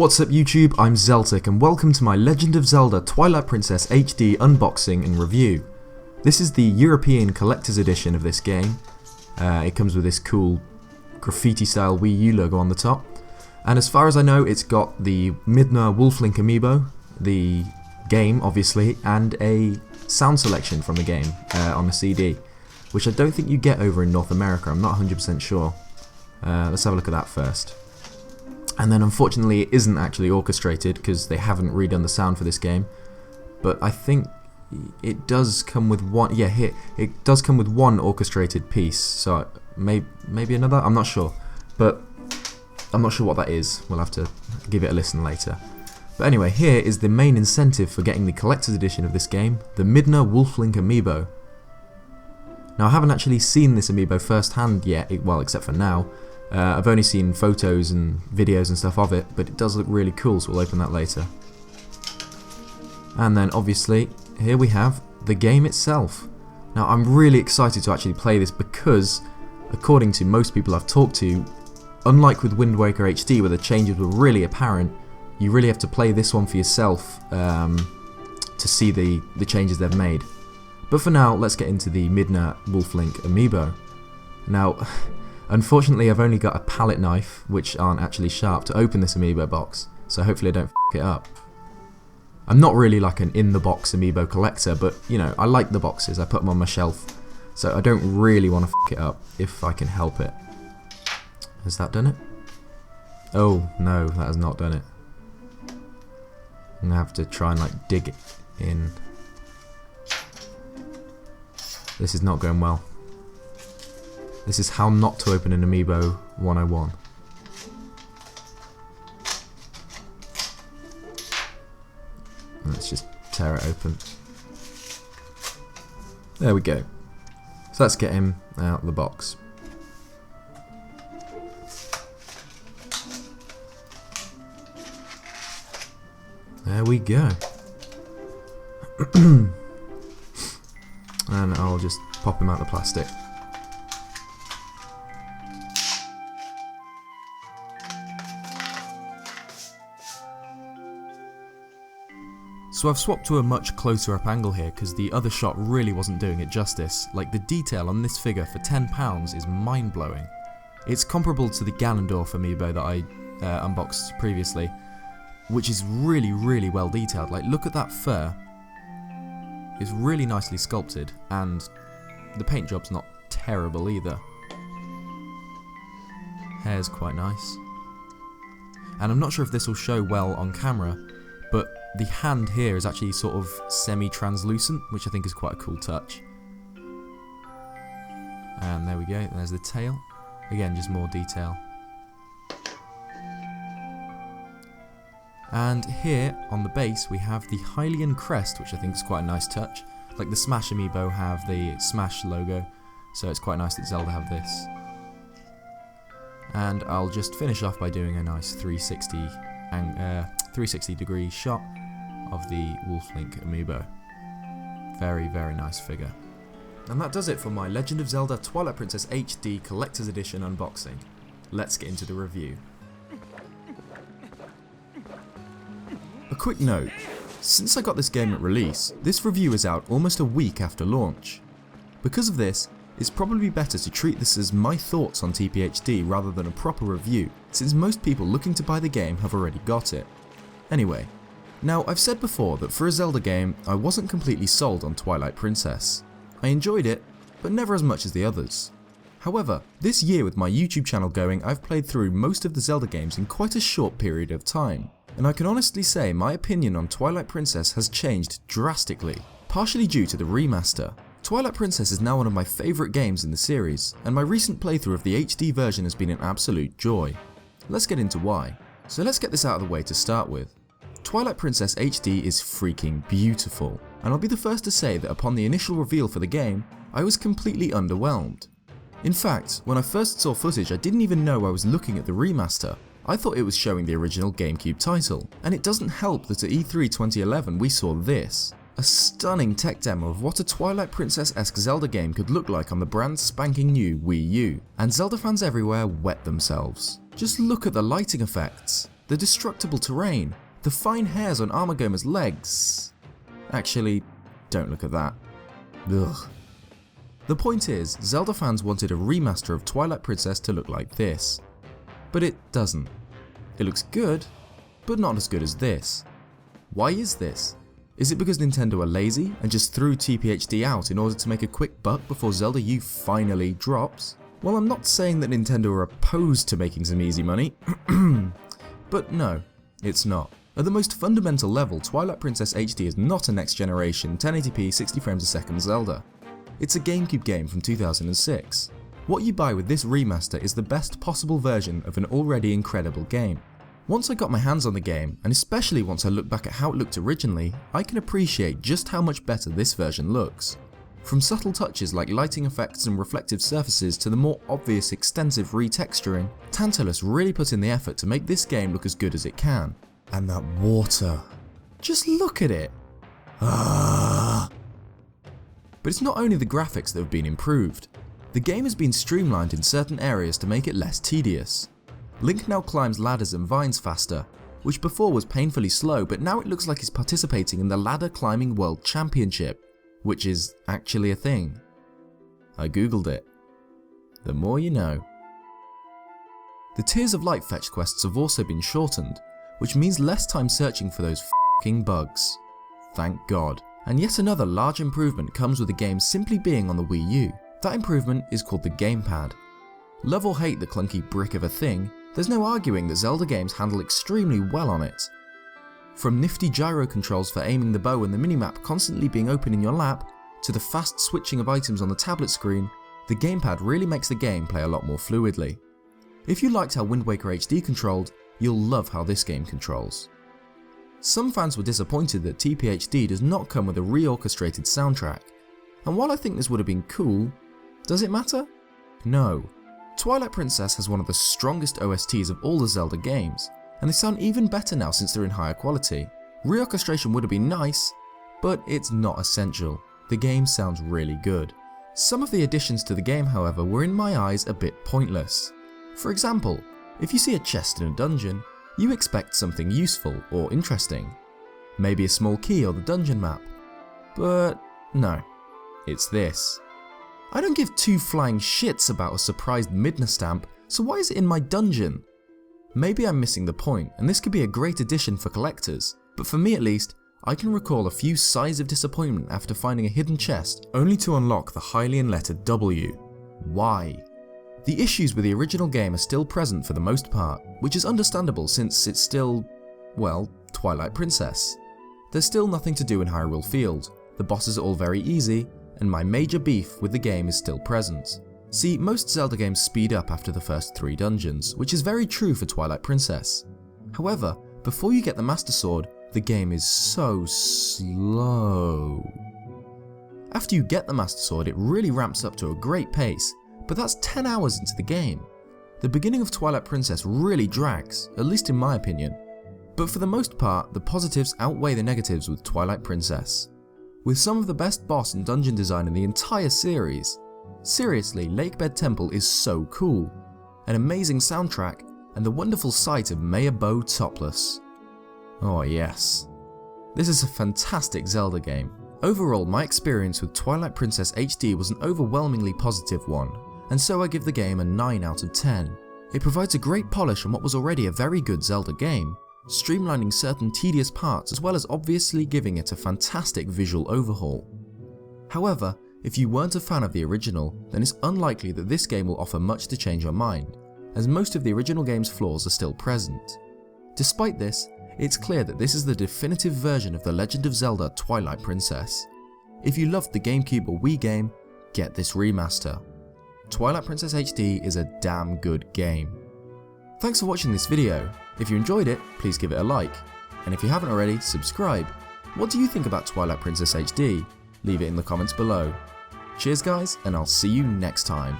What's up YouTube, I'm Zeltik and welcome to my Legend of Zelda Twilight Princess HD unboxing and review. This is the European Collector's Edition of this game. It comes with this cool graffiti style Wii U logo on the top. And as far as I know, it's got the Midna Wolflink amiibo, the game obviously, and a sound selection from the game on the CD, which I don't think you get over in North America. I'm not 100% sure. Let's have a look at that first. And then unfortunately it isn't actually orchestrated because they haven't redone the sound for this game. But I think it does come with one, yeah, here, it does come with one orchestrated piece. So maybe another, I'm not sure. But I'm not sure what that is. We'll have to give it a listen later. But anyway, here is the main incentive for getting the collector's edition of this game, the Midna Wolflink amiibo. Now I haven't actually seen this amiibo firsthand yet, well except for now. I've only seen photos and videos and stuff of it, but it does look really cool, so we'll open that later. And then obviously, here we have the game itself. Now I'm really excited to actually play this because, according to most people I've talked to, unlike with Wind Waker HD where the changes were really apparent, you really have to play this one for yourself to see the changes they've made. But for now, let's get into the Midna Wolflink amiibo. Now, unfortunately I've only got a palette knife, which aren't actually sharp, to open this amiibo box, so hopefully I don't f*** it up. I'm not really like an in-the-box amiibo collector, but you know, I like the boxes, I put them on my shelf, so I don't really want to f*** it up if I can help it. Has that done it? Oh no, that has not done it. I'm going to have to try and like dig it in. This is not going well. This is how not to open an amiibo 101. Let's just tear it open. There we go. So let's get him out of the box. There we go. And I'll just pop him out of the plastic. So I've swapped to a much closer up angle here because the other shot really wasn't doing it justice. Like, the detail on this figure for £10 is mind blowing. It's comparable to the Ganondorf amiibo that I unboxed previously, which is really well detailed. Like, look at that fur. It's really nicely sculpted, and the paint job's not terrible either. Hair's quite nice. And I'm not sure if this will show well on camera, but the hand here is actually sort of semi-translucent, which I think is quite a cool touch. And there we go, there's the tail. Again, just more detail. And here, on the base, we have the Hylian crest, which I think is quite a nice touch. Like the Smash amiibo have the Smash logo, so it's quite nice that Zelda have this. And I'll just finish off by doing a nice 360 degree shot of the Wolflink amiibo. Very nice figure. And that does it for my Legend of Zelda Twilight Princess HD Collector's Edition unboxing. Let's get into the review. A quick note, since I got this game at release, this review is out almost a week after launch. Because of this, it's probably better to treat this as my thoughts on TPHD rather than a proper review, since most people looking to buy the game have already got it. Anyway, now I've said before that for a Zelda game, I wasn't completely sold on Twilight Princess. I enjoyed it, but never as much as the others. However, this year with my YouTube channel going, I've played through most of the Zelda games in quite a short period of time. And I can honestly say my opinion on Twilight Princess has changed drastically, partially due to the remaster. Twilight Princess is now one of my favourite games in the series, and my recent playthrough of the HD version has been an absolute joy. Let's get into why. So let's get this out of the way to start with. Twilight Princess HD is freaking beautiful, and I'll be the first to say that upon the initial reveal for the game, I was completely underwhelmed. In fact, when I first saw footage I didn't even know I was looking at the remaster. I thought it was showing the original GameCube title, and it doesn't help that at E3 2011 we saw this. A stunning tech demo of what a Twilight Princess-esque Zelda game could look like on the brand spanking new Wii U, and Zelda fans everywhere wet themselves. Just look at the lighting effects. the destructible terrain, the fine hairs on Armagoma's legs. Actually, don't look at that. Ugh. The point is, Zelda fans wanted a remaster of Twilight Princess to look like this. But it doesn't. It looks good, but not as good as this. Why is this? Is it because Nintendo are lazy and just threw TPHD out in order to make a quick buck before Zelda U finally drops? Well, I'm not saying that Nintendo are opposed to making some easy money, but no, it's not. At the most fundamental level, Twilight Princess HD is not a next generation 1080p 60 frames a second Zelda. It's a GameCube game from 2006. What you buy with this remaster is the best possible version of an already incredible game. Once I got my hands on the game, and especially once I look back at how it looked originally, I can appreciate just how much better this version looks. From subtle touches like lighting effects and reflective surfaces to the more obvious extensive retexturing, Tantalus really put in the effort to make this game look as good as it can. And that water. Just look at it. Ah. But it's not only the graphics that have been improved. The game has been streamlined in certain areas to make it less tedious. Link now climbs ladders and vines faster, which before was painfully slow, but now it looks like he's participating in the Ladder Climbing World Championship, which is actually a thing. I googled it. The more you know. The Tears of Light fetch quests have also been shortened, which means less time searching for those f***ing bugs. Thank God. And yet another large improvement comes with the game simply being on the Wii U. That improvement is called the gamepad. Love or hate the clunky brick of a thing, there's no arguing that Zelda games handle extremely well on it. From nifty gyro controls for aiming the bow and the minimap constantly being open in your lap, to the fast switching of items on the tablet screen, the gamepad really makes the game play a lot more fluidly. If you liked how Wind Waker HD controlled, you'll love how this game controls. Some fans were disappointed that TPHD does not come with a reorchestrated soundtrack, and while I think this would have been cool, does it matter? No. Twilight Princess has one of the strongest OSTs of all the Zelda games, and they sound even better now since they're in higher quality. Reorchestration would have been nice, but it's not essential. The game sounds really good. Some of the additions to the game, however, were in my eyes a bit pointless. For example, if you see a chest in a dungeon, you expect something useful or interesting. Maybe a small key or the dungeon map. But no, it's this. I don't give two flying shits about a surprised Midna stamp, so why is it in my dungeon? Maybe I'm missing the point, and this could be a great addition for collectors, but for me at least, I can recall a few sighs of disappointment after finding a hidden chest, only to unlock the Hylian letter W. Why? The issues with the original game are still present for the most part, which is understandable since it's still, well, Twilight Princess. There's still nothing to do in Hyrule Field, the bosses are all very easy, and my major beef with the game is still present. See, most Zelda games speed up after the first 3 dungeons, which is very true for Twilight Princess. However, before you get the Master Sword, the game is so slow. After you get the Master Sword, it really ramps up to a great pace, but that's 10 hours into the game. The beginning of Twilight Princess really drags, at least in my opinion. But for the most part, the positives outweigh the negatives with Twilight Princess. With some of the best boss and dungeon design in the entire series. Seriously, Lakebed Temple is so cool. An amazing soundtrack, and the wonderful sight of Maya Bow topless. Oh yes. This is a fantastic Zelda game. Overall, my experience with Twilight Princess HD was an overwhelmingly positive one, and so I give the game a 9 out of 10. It provides a great polish on what was already a very good Zelda game, streamlining certain tedious parts as well as obviously giving it a fantastic visual overhaul. However, if you weren't a fan of the original, then it's unlikely that this game will offer much to change your mind, as most of the original game's flaws are still present. Despite this, it's clear that this is the definitive version of The Legend of Zelda Twilight Princess. If you loved the GameCube or Wii game, get this remaster. Twilight Princess HD is a damn good game. Thanks for watching this video. If you enjoyed it, please give it a like. And if you haven't already, subscribe. What do you think about Twilight Princess HD? Leave it in the comments below. Cheers guys, and I'll see you next time.